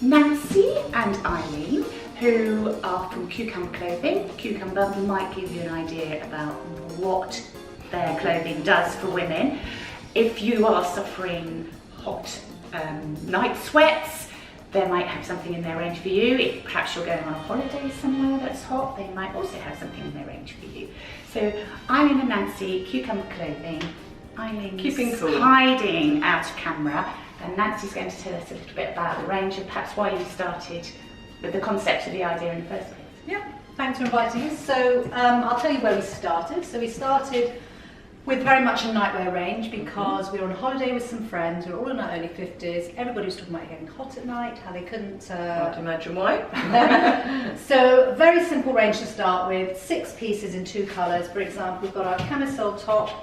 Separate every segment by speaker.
Speaker 1: Nancy and Eileen, who are from Cucumber Clothing. Cucumber might give you an idea about what their clothing does for women. If you are suffering hot night sweats, they might have something in their range for you. If perhaps you're going on a holiday somewhere that's hot, they might also have something in their range for you. So Eileen and Nancy, Cucumber Clothing. Eileen's
Speaker 2: keeping cool,
Speaker 1: hiding out of camera. And Nancy's going to tell us a little bit about the range and perhaps why you started with the concept of the idea in the first place.
Speaker 3: Yeah, thanks for inviting us. So I'll tell you where we started. So we started with very much a nightwear range because we were on a holiday with some friends. We were all in our early 50s. Everybody was talking about getting hot at night, how they couldn't...
Speaker 2: Can't imagine why.
Speaker 3: So very simple range to start with. 6 pieces in 2 colours. For example, we've got our camisole top,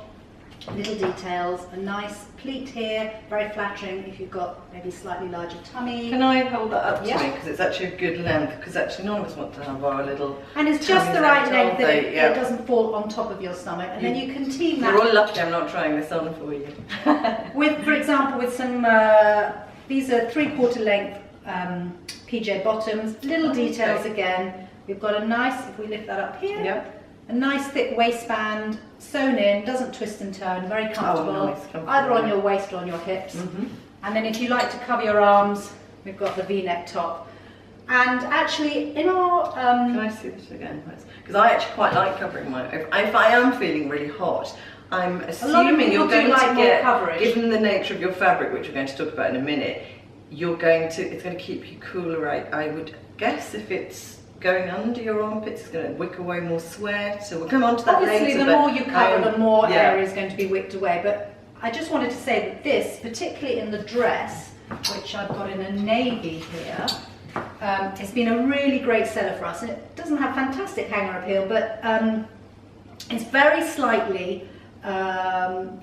Speaker 3: little details, a nice pleat here, very flattering if you've got maybe slightly larger tummy.
Speaker 2: Can I hold that up to
Speaker 3: Yeah.
Speaker 2: me, because it's actually a good length, because actually none of us want to have our little...
Speaker 3: And it's just the right length that it
Speaker 2: yeah.
Speaker 3: doesn't fall on top of your stomach, and then you can team that.
Speaker 2: You're all lucky I'm not trying this on for you.
Speaker 3: With, for example, with some, these are 3/4 length PJ bottoms, little details again. We've got a nice, if we lift that up here,
Speaker 2: Yep.
Speaker 3: a nice thick waistband, sewn in, doesn't twist and turn, very comfortable,
Speaker 2: Oh, nice, comfortable,
Speaker 3: either on your waist or on your hips. And then if you like to cover your arms, we've got the V-neck top. And actually in our...
Speaker 2: Can I see this again? Because I actually quite like covering my... If I am feeling really hot, I'm assuming you're going to get,
Speaker 3: coverage.
Speaker 2: given the nature of your fabric, which we're going to talk about in a minute, you're going to, it's going to keep you cooler. I would guess if it's going under your armpits, it's going to wick away more sweat. So we'll come on to that later.
Speaker 3: Obviously, the more you cover, the more
Speaker 2: yeah.
Speaker 3: area is going to be wicked away. But I just wanted to say that this, particularly in the dress, which I've got in a navy here, it's been a really great seller for us. And it doesn't have fantastic hanger appeal, but it's very slightly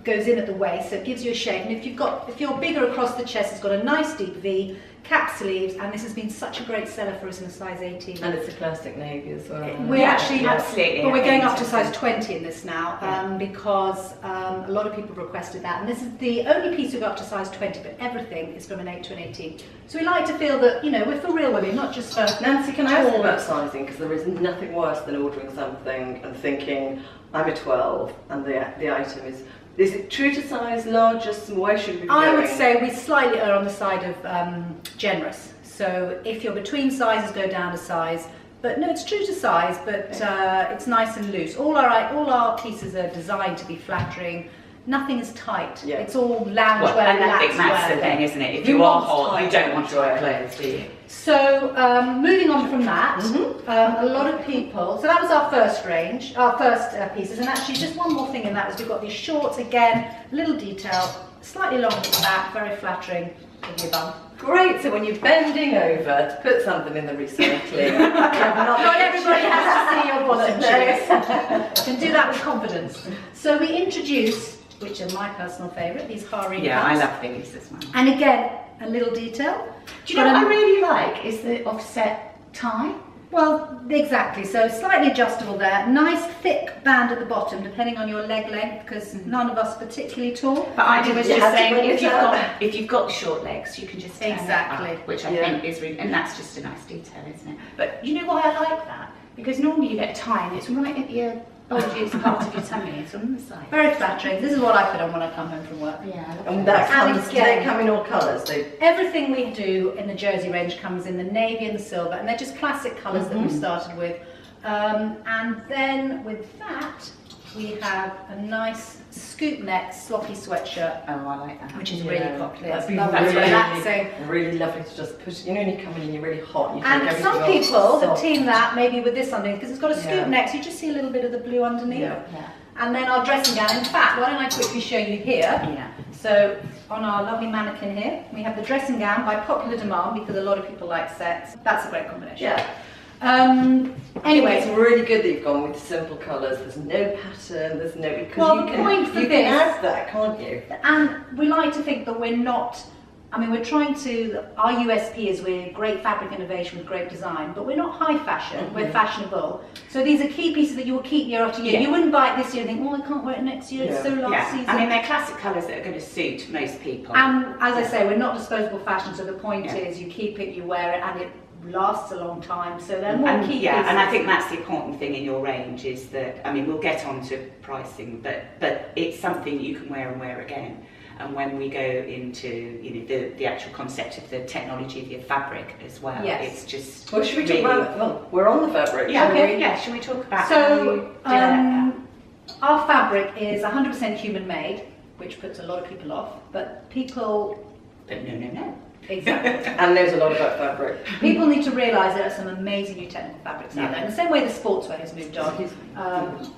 Speaker 3: goes in at the waist, so it gives you a shape. And if you're bigger across the chest, it's got a nice deep V, cap sleeves, and this has been such a great seller for us in a size 18.
Speaker 2: And it's a classic navy as well.
Speaker 3: We actually,
Speaker 1: absolutely,
Speaker 3: but we're going up to size 20 in this now because a lot of people requested that, and this is the only piece we got up to size 20, but everything is from an 8 to an 18. So we like to feel that, you know, we're for real women, not just for
Speaker 2: Nancy, can I ask you about sizing? Because there is nothing worse than ordering something and thinking, I'm a 12, and the item is it true to size, larger, small? Where should we be going?
Speaker 3: I would say we slightly are on the side of generous. So if you're between sizes, go down a size. But no, it's true to size, but it's nice and loose. All our pieces are designed to be flattering. Nothing is tight.
Speaker 2: Yeah.
Speaker 3: It's all loungewear,
Speaker 1: and I think that's
Speaker 3: relaxed
Speaker 1: the
Speaker 3: wear.
Speaker 1: thing, isn't it? If
Speaker 2: Who
Speaker 1: you are
Speaker 2: wants
Speaker 1: hot,
Speaker 2: tight
Speaker 1: you don't want to wear
Speaker 2: loungewear?
Speaker 1: clothes, do you?
Speaker 3: So moving on from that, a lot of people, so that was our first range, our first pieces, and actually just one more thing in that is we've got these shorts, again, little detail, slightly longer at the back, very flattering with your bum.
Speaker 2: Great, so when you're bending over to put something in the recycling,
Speaker 3: not everybody has to see your bottom cheeks. You can do that with confidence. So we introduce, which are my personal favourite, these harem
Speaker 1: Yeah, I
Speaker 3: pants.
Speaker 1: love these as well.
Speaker 3: And again, a little detail.
Speaker 1: Do you know what I really like is the offset tie?
Speaker 3: Well, exactly. So slightly adjustable there. Nice thick band at the bottom, depending on your leg length, because none of us are particularly tall.
Speaker 1: But I was just saying,
Speaker 2: bring it up.
Speaker 1: if you've got the short legs, you can just turn it
Speaker 3: Exactly.
Speaker 1: up, which I think is really, and that's just a nice detail, isn't it? But you know why I like that? Because normally you get a tie and it's right at the bulgiest part of your tummy. It's on the side.
Speaker 3: Very flattering. This is what I put on when I come home from work.
Speaker 1: Yeah. I love
Speaker 2: and
Speaker 1: that.
Speaker 2: that comes,
Speaker 3: And
Speaker 2: do they
Speaker 3: again-
Speaker 2: come in all colours?
Speaker 3: Everything we do in the jersey range comes in the navy and the silver, and they're just classic colours that we've started with. And then with that, we have a nice scoop neck sloppy sweatshirt,
Speaker 1: Oh, I like that.
Speaker 3: which is really popular.
Speaker 2: That'd be
Speaker 3: That's relaxing.
Speaker 2: really lovely to just put, you know, when you come in and you're really hot and you
Speaker 3: And
Speaker 2: take
Speaker 3: some
Speaker 2: everything
Speaker 3: people
Speaker 2: off,
Speaker 3: that
Speaker 2: soft.
Speaker 3: team that maybe with this underneath, because it's got a scoop
Speaker 2: Yeah.
Speaker 3: neck, so you just see a little bit of the blue underneath.
Speaker 2: Yeah.
Speaker 3: And then our dressing gown. In fact, why don't I quickly show you here?
Speaker 1: Yeah.
Speaker 3: So on our lovely mannequin here, we have the dressing gown by popular demand because a lot of people like sets. That's a great combination.
Speaker 2: Yeah.
Speaker 3: Anyway,
Speaker 2: It's really good that you've gone with simple colours. There's no pattern. There's no.
Speaker 3: Well, the point for
Speaker 2: you
Speaker 3: this-
Speaker 2: can add that, can't you?
Speaker 3: and we like to think that we're not I mean, we're trying to, our USP is we're great fabric innovation with great design, but we're not high fashion, we're fashionable. So these are key pieces that you will keep year after year.
Speaker 1: Yeah.
Speaker 3: You wouldn't buy it this year and think, oh, I can't wear it next year, it's so last season.
Speaker 1: I mean, they're classic colours that are going to suit most people.
Speaker 3: And as I say, we're not disposable fashion, so the point is you keep it, you wear it, and it lasts a long time, so they're more key pieces.
Speaker 1: And I think that's the important thing in your range is that, I mean, we'll get on to pricing, but it's something you can wear and wear again. And when we go into, you know, the actual concept of the technology of your fabric as well, it's just.
Speaker 2: Well, should we
Speaker 1: really,
Speaker 2: talk about? Well, we're on the fabric.
Speaker 1: Yeah.
Speaker 3: Okay.
Speaker 1: Yeah. Should we talk about?
Speaker 3: So our fabric is 100% human made, which puts a lot of people off. But people.
Speaker 1: But no.
Speaker 3: Exactly.
Speaker 2: And knows a lot about fabric.
Speaker 3: People need to realise there are some amazing new technical fabrics out there. In the same way the sportswear has moved on.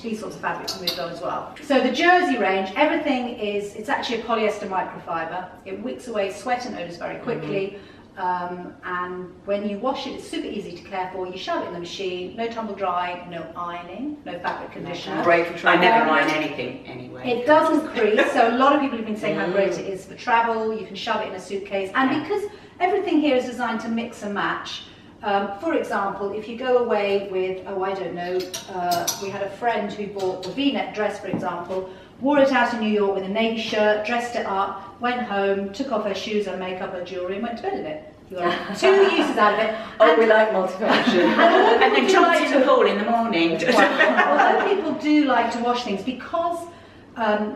Speaker 3: These sorts of fabrics have moved on as well. So the jersey range, everything it's actually a polyester microfiber. It wicks away sweat and odours very quickly. And when you wash it, it's super easy to care for. You shove it in the machine, no tumble drying, no ironing, no fabric conditioner.
Speaker 2: Great for travel.
Speaker 1: I never iron anything anyway.
Speaker 3: It doesn't crease, so a lot of people have been saying how great it is for travel. You can shove it in a suitcase, and because everything here is designed to mix and match. For example, if you go away with, we had a friend who bought the V-neck dress, for example, wore it out in New York with a navy shirt, dressed it up, went home, took off her shoes and makeup, her jewellery, and went to bed in it. You got 2 uses out of it.
Speaker 2: Oh, we like multifunction.
Speaker 1: And then jumped in the pool in the morning.
Speaker 3: Although people do like to wash things because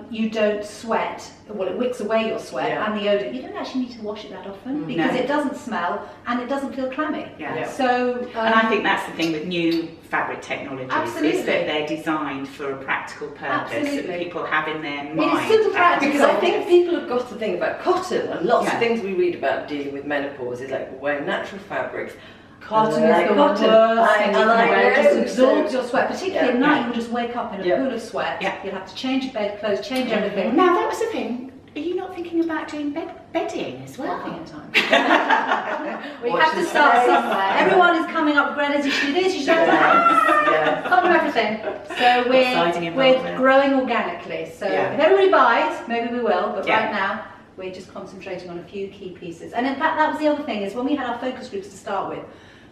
Speaker 3: you don't sweat, well, it wicks away your sweat and the odour. You don't actually need to wash it that often because it doesn't smell and it doesn't feel clammy. So,
Speaker 1: and I think that's the thing with new fabric technologies
Speaker 3: absolutely.
Speaker 1: is that they're designed for a practical purpose that people have in their mind.
Speaker 3: It is super practical.
Speaker 2: Because I think people have got to think about cotton, and lots of things we read about dealing with menopause is like wearing natural fabrics.
Speaker 3: Cotton is the worst thing you can wear. It just absorbs your sweat, particularly at night. You'll just wake up in a pool of sweat. You'll have to change your bedclothes, change everything.
Speaker 1: Now that was the thing. Are you not thinking about doing bedding as well?
Speaker 3: Nothing in time. We have to start somewhere. Everyone is coming up with Greta's, you should do this, you should do that. Can't do everything. So we're growing organically. So if everybody buys, maybe we will, but right now we're just concentrating on a few key pieces. And in fact, that was the other thing, is when we had our focus groups to start with,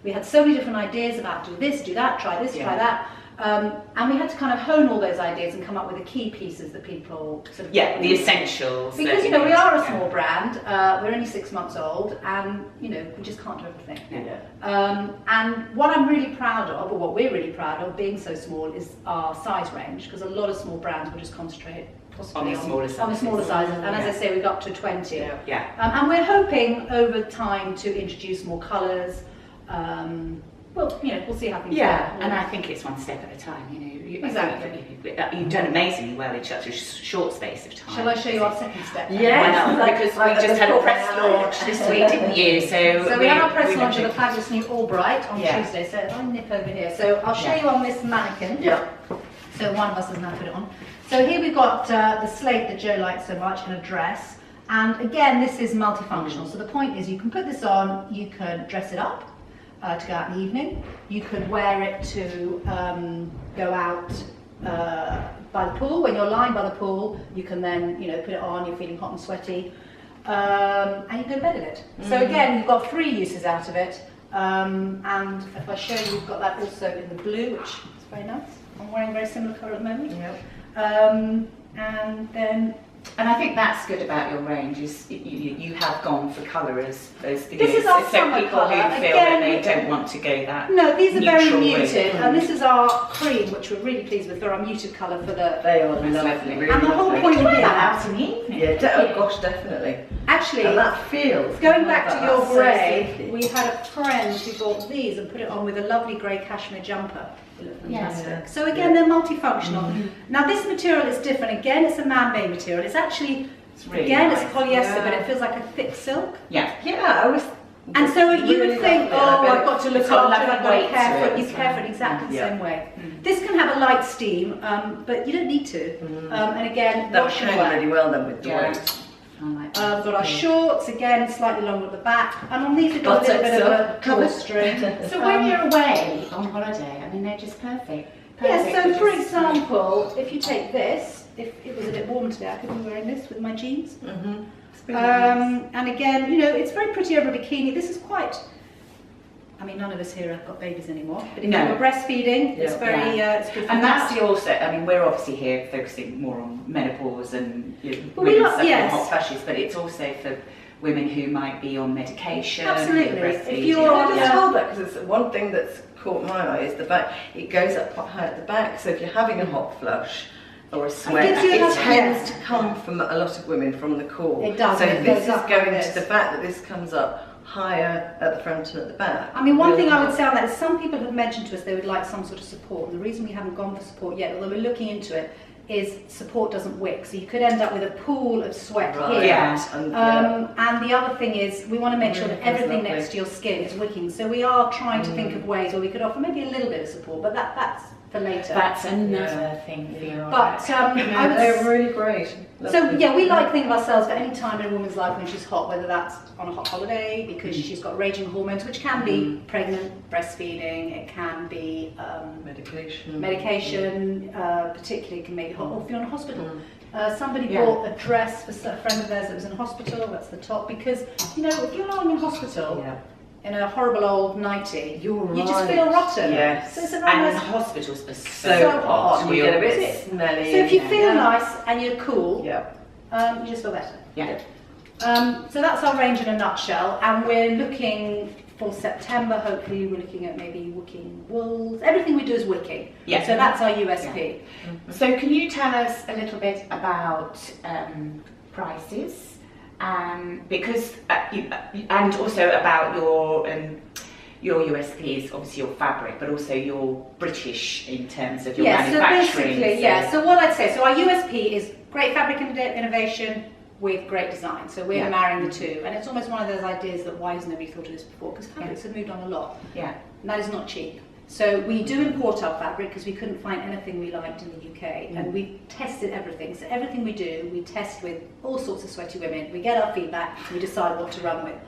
Speaker 3: we had so many different ideas about do this, do that, try this, try that. And we had to kind of hone all those ideas and come up with the key pieces that people sort of
Speaker 1: the essentials.
Speaker 3: Because you know we are a small brand, we're only 6 months old, and you know we just can't do everything. And what I'm really proud of, or what we're really proud of, being so small, is our size range. Because a lot of small brands will just concentrate possibly on the smaller sizes. And as I say, we got to 20. And we're hoping over time to introduce more colours. Well, you know, we'll see how things go.
Speaker 1: And I think it's one step at a time, you know.
Speaker 3: Exactly.
Speaker 1: You've done amazingly well in such a short space of time.
Speaker 3: Shall I show you our second step?
Speaker 2: Yes.
Speaker 1: Because we just had a press launch this week, didn't you? So
Speaker 3: we had our press launch of the fabulous new Albright on Tuesday. So if I nip over here. So I'll show you on this mannequin. So one of us doesn't have to put it on. So here we've got the slate that Joe likes so much in a dress. And again, this is multifunctional. So the point is you can put this on, you can dress it up to go out in the evening. You could wear it to go out by the pool. When you're lying by the pool, you can then, you know, put it on, you're feeling hot and sweaty, and you can go to bed in it. So again, you've got 3 uses out of it. And if I show you, you've got that also in the blue, which is very nice. I'm wearing a very similar colour at the moment.
Speaker 1: And I think that's good about your range is you have gone for colour as the
Speaker 3: this is our summer
Speaker 1: people
Speaker 3: colour.
Speaker 1: who feel
Speaker 3: Again,
Speaker 1: that they don't want to go that.
Speaker 3: No, these are very muted,
Speaker 1: route.
Speaker 3: and this is our cream, which we're really pleased with for our muted colour for the.
Speaker 2: They are lovely. Really
Speaker 3: and the whole
Speaker 2: lovely.
Speaker 3: point of
Speaker 1: Wear
Speaker 3: that,
Speaker 1: that out in the evening.
Speaker 2: Oh gosh, definitely.
Speaker 3: actually,
Speaker 2: And that feels.
Speaker 3: going back to your
Speaker 2: so
Speaker 3: grey,
Speaker 2: silky.
Speaker 3: we had a friend who bought these and put it on with a lovely grey cashmere jumper. They look fantastic. So again, they're multifunctional. Now this material is different. Again, it's a man-made material. It's actually.
Speaker 1: Really
Speaker 3: Again,
Speaker 1: nice.
Speaker 3: it's polyester, but it feels like a thick silk.
Speaker 2: I was.
Speaker 3: And so you would think, oh, I've got to look
Speaker 1: It's got
Speaker 3: after it, I've got to
Speaker 1: weight
Speaker 3: care for
Speaker 1: to
Speaker 3: it.
Speaker 1: it
Speaker 3: You care for it exactly the same way. This can have a light steam, but you don't need to. And again,
Speaker 2: That
Speaker 3: wash
Speaker 2: was
Speaker 3: and
Speaker 2: showing
Speaker 3: wear.
Speaker 2: really well then with the weight.
Speaker 3: We've got our shorts, again, slightly longer at the back. And on these we've got a little bit of a drawstring.
Speaker 1: So when you're away on holiday, I mean, they're just perfect.
Speaker 3: So for example, if you take this, if it was a bit warm today, I could be wearing this with my jeans.
Speaker 2: It's really nice.
Speaker 3: And again, you know, it's very pretty over a bikini. This is quite, I mean, none of us here have got babies anymore, but if
Speaker 1: No.
Speaker 3: you're breastfeeding, it's
Speaker 2: Yeah.
Speaker 3: very, it's good for
Speaker 1: And that's
Speaker 3: that.
Speaker 1: the also, I mean, we're obviously here focusing more on menopause and
Speaker 3: Well, we
Speaker 1: women
Speaker 3: like-
Speaker 1: suffering
Speaker 3: yes.
Speaker 1: hot flashes, but it's also for women who might be on medication.
Speaker 3: Absolutely.
Speaker 1: who are
Speaker 3: If
Speaker 1: breastfeeding.
Speaker 3: you're
Speaker 2: I
Speaker 3: on-
Speaker 2: just
Speaker 3: yeah.
Speaker 2: told that because it's one thing that's caught my eye is the back. It goes up quite high at the back, so if you're having a hot flush or a sweat,
Speaker 3: gives you
Speaker 2: it
Speaker 3: enough-
Speaker 2: tends
Speaker 3: yes.
Speaker 2: to come from a lot of women from the core.
Speaker 3: It does,
Speaker 2: So
Speaker 3: and it
Speaker 2: this
Speaker 3: goes
Speaker 2: is
Speaker 3: up like
Speaker 2: going
Speaker 3: this.
Speaker 2: to the fact that this comes up higher at the front and at the back.
Speaker 3: I mean, one
Speaker 2: Really
Speaker 3: thing I would
Speaker 2: helps.
Speaker 3: say on that is some people have mentioned to us they would like some sort of support. And the reason we haven't gone for support yet, although we're looking into it, is support doesn't wick. So you could end up with a pool of sweat
Speaker 2: Right.
Speaker 3: here.
Speaker 1: Yeah.
Speaker 3: And the other thing is we want to make sure that
Speaker 2: That's
Speaker 3: everything
Speaker 2: lovely.
Speaker 3: next to your skin is wicking. So we are trying to think of ways where we could offer maybe a little bit of support, but that's for later.
Speaker 1: That's another
Speaker 2: Yeah.
Speaker 1: thing for your
Speaker 3: But I
Speaker 2: Yeah,
Speaker 3: would
Speaker 2: they're really great.
Speaker 3: So
Speaker 2: Lovely.
Speaker 3: yeah, we like to think of ourselves at any time in a woman's life when she's hot, whether that's on a hot holiday because she's got raging hormones, which can be pregnant, breastfeeding, it can be medication, particularly can make it hot, or if you're in a hospital. Somebody
Speaker 1: Yeah.
Speaker 3: bought a dress for a friend of theirs that was in hospital, that's the top, because, you know, if you're lying in hospital
Speaker 2: Yeah.
Speaker 3: in a horrible old nightie,
Speaker 2: You're
Speaker 3: you just
Speaker 2: right.
Speaker 3: feel rotten.
Speaker 1: Yes,
Speaker 3: So it's a very
Speaker 1: and
Speaker 3: nice.
Speaker 1: hospitals are
Speaker 2: So
Speaker 1: so
Speaker 2: hot,
Speaker 1: hot.
Speaker 2: and you get a bit
Speaker 3: That's it.
Speaker 2: smelly.
Speaker 3: So if you feel
Speaker 2: Yeah.
Speaker 3: nice and you're cool,
Speaker 2: Yeah.
Speaker 3: you just feel better.
Speaker 1: Yeah.
Speaker 3: So that's our range in a nutshell, and we're looking for September. Hopefully, we're looking at maybe wicking wools. Everything we do is wicking.
Speaker 1: Yeah.
Speaker 3: So that's our USP.
Speaker 1: So can you tell us a little bit about prices, because and also about your USP is obviously your fabric, but also you're British in terms of your
Speaker 3: Yeah. So
Speaker 1: manufacturing.
Speaker 3: basically, yeah. So what I'd say, so our USP is great fabric innovation with great design. So we're
Speaker 1: Yeah.
Speaker 3: marrying the two, and it's almost one of those ideas that why has nobody thought of this before? Because fabrics have moved on a lot.
Speaker 1: Yeah.
Speaker 3: And that is not cheap. So we do import our fabric because we couldn't find anything we liked in the UK, and we tested everything. So everything we do, we test with all sorts of sweaty women. We get our feedback, we decide what to run with.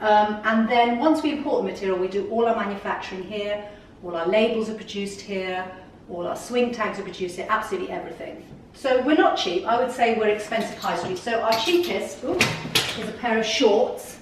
Speaker 3: And then once we import the material, we do all our manufacturing here, all our labels are produced here, all our swing tags are produced here, absolutely everything. So we're not cheap, I would say we're expensive high street. So our cheapest is a pair of shorts,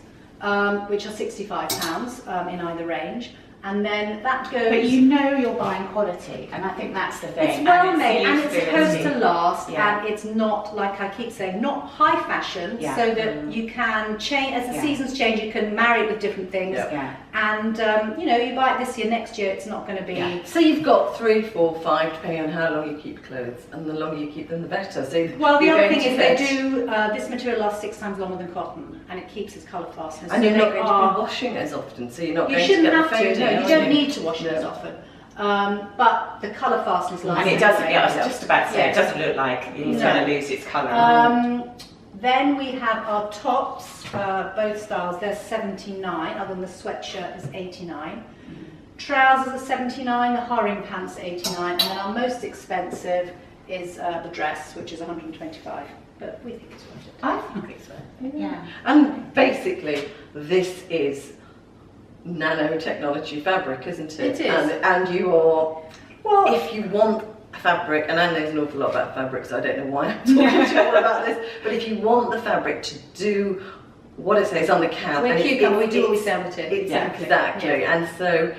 Speaker 3: which are £65 in either range. And then that goes...
Speaker 1: But you know you're buying quality, and I think that's the thing.
Speaker 3: It's well
Speaker 1: and
Speaker 3: made
Speaker 1: the
Speaker 3: and it's supposed to
Speaker 1: usability.
Speaker 3: last,
Speaker 1: Yeah.
Speaker 3: and it's not, like I keep saying, not high fashion,
Speaker 1: Yeah.
Speaker 3: so that you can change, as the
Speaker 1: Yeah.
Speaker 3: seasons change, you can marry it with different things.
Speaker 2: Yeah.
Speaker 1: Yeah.
Speaker 3: And, you know, you buy it this year, next year it's not going to be...
Speaker 1: Yeah.
Speaker 2: So you've got 3, 4, 5, depending on how long you keep clothes, and the longer you keep them, the better. So
Speaker 3: Well, the
Speaker 2: you're
Speaker 3: other
Speaker 2: going
Speaker 3: thing
Speaker 2: to
Speaker 3: is they
Speaker 2: fetch-
Speaker 3: do, this material lasts 6 times longer than cotton, and it keeps its colour fastness.
Speaker 2: And
Speaker 3: So
Speaker 2: you're not
Speaker 3: they
Speaker 2: going to
Speaker 3: are-
Speaker 2: be washing as often, so you're not
Speaker 3: You
Speaker 2: going to
Speaker 3: shouldn't
Speaker 2: get
Speaker 3: have
Speaker 2: the
Speaker 3: to,
Speaker 2: fading,
Speaker 3: no, you
Speaker 2: are
Speaker 3: don't need to wash it as
Speaker 2: No.
Speaker 3: often. But the colour fastness lasts.
Speaker 1: And it doesn't,
Speaker 3: anyway.
Speaker 1: yeah, I was just about to say,
Speaker 3: Yeah.
Speaker 1: it doesn't look like it's
Speaker 3: No.
Speaker 1: going to lose its colour.
Speaker 3: Then we have our tops, both styles, they're 79, other than the sweatshirt is 89. Trousers are 79, the harem pants are 89, and then our most expensive is the dress, which is 125. But we think it's worth it.
Speaker 1: I think it's worth it. Yeah.
Speaker 2: And basically, this is nanotechnology fabric, isn't it?
Speaker 3: It is.
Speaker 2: And you are,
Speaker 3: Well,
Speaker 2: if you want fabric, and I know an awful lot about fabric, so I don't know why I'm talking to you all about this, but if you want the fabric to do what it says on the can,
Speaker 3: we're
Speaker 2: and
Speaker 3: cucumber, we do what we
Speaker 2: it's-
Speaker 3: say on the tin.
Speaker 2: Exactly.
Speaker 3: Yeah.
Speaker 2: And so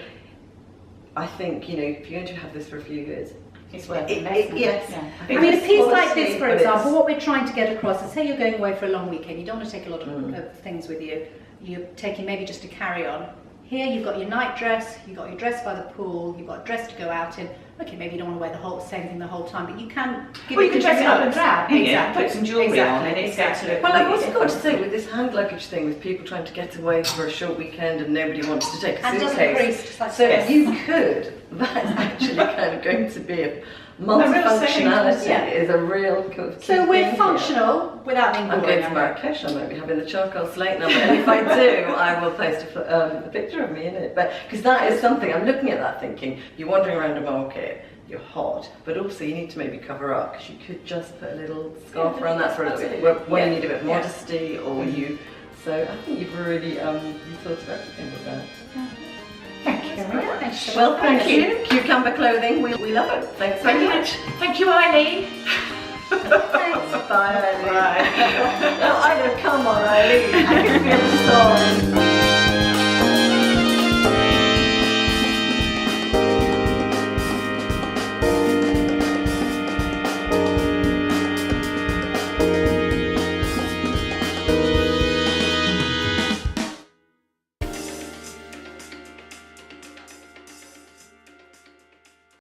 Speaker 2: I think, you know, if you're going to have this for a few years,
Speaker 1: It's worth
Speaker 2: It-
Speaker 1: investment.
Speaker 2: yes.
Speaker 1: Yeah.
Speaker 3: I mean, a
Speaker 2: it's
Speaker 3: piece like
Speaker 2: quality,
Speaker 3: this, for
Speaker 2: but
Speaker 3: example,
Speaker 2: it's-
Speaker 3: what we're trying to get across is, say you're going away for a long weekend, you don't want to take a lot of things with you, you're taking maybe just a carry-on. Here you've got your night dress, you've got your dress by the pool, you've got a dress to go out in. Okay, maybe you don't want to wear the whole same thing the whole time, but you can give
Speaker 1: Well,
Speaker 3: it
Speaker 1: you can dress it up and down.
Speaker 3: Exactly.
Speaker 1: Put some jewellery on and it's going to look
Speaker 2: Well, I've
Speaker 1: really
Speaker 2: also got to
Speaker 1: different.
Speaker 2: say, with this hand luggage thing, with people trying to get away for a short weekend and nobody wants to take a
Speaker 3: And doesn't
Speaker 2: suitcase,
Speaker 3: crease, just like
Speaker 2: so
Speaker 3: this.
Speaker 2: you could, that's actually kind of going to be a
Speaker 1: real selling
Speaker 2: multifunctionality
Speaker 1: point, yeah.
Speaker 2: is a real kind of key
Speaker 3: So we're
Speaker 2: thing
Speaker 3: functional without being
Speaker 2: here. I'm
Speaker 3: boring.
Speaker 2: going to Marrakesh, I might be having the charcoal slate number, and if I do, I will post a picture of me in it. But because that is something, I'm looking at that thinking, you're wandering around a market, you're hot, but also you need to maybe cover up, because you could just put a little scarf
Speaker 3: Yeah,
Speaker 2: around that for a little bit,
Speaker 3: absolutely.
Speaker 2: when you
Speaker 3: Yeah.
Speaker 2: need a bit of
Speaker 3: Yeah.
Speaker 2: modesty, or you, so I think you've really, you thought of everything with that.
Speaker 1: Thank you very much.
Speaker 3: Thanks so
Speaker 2: Well,
Speaker 3: much.
Speaker 2: thank you. Cucumber clothing, we love it. Thanks very much.
Speaker 1: Thank you, Eileen.
Speaker 3: Thanks.
Speaker 2: Bye, Eileen. Bye. Oh, I know, come on, Eileen. I can feel the song.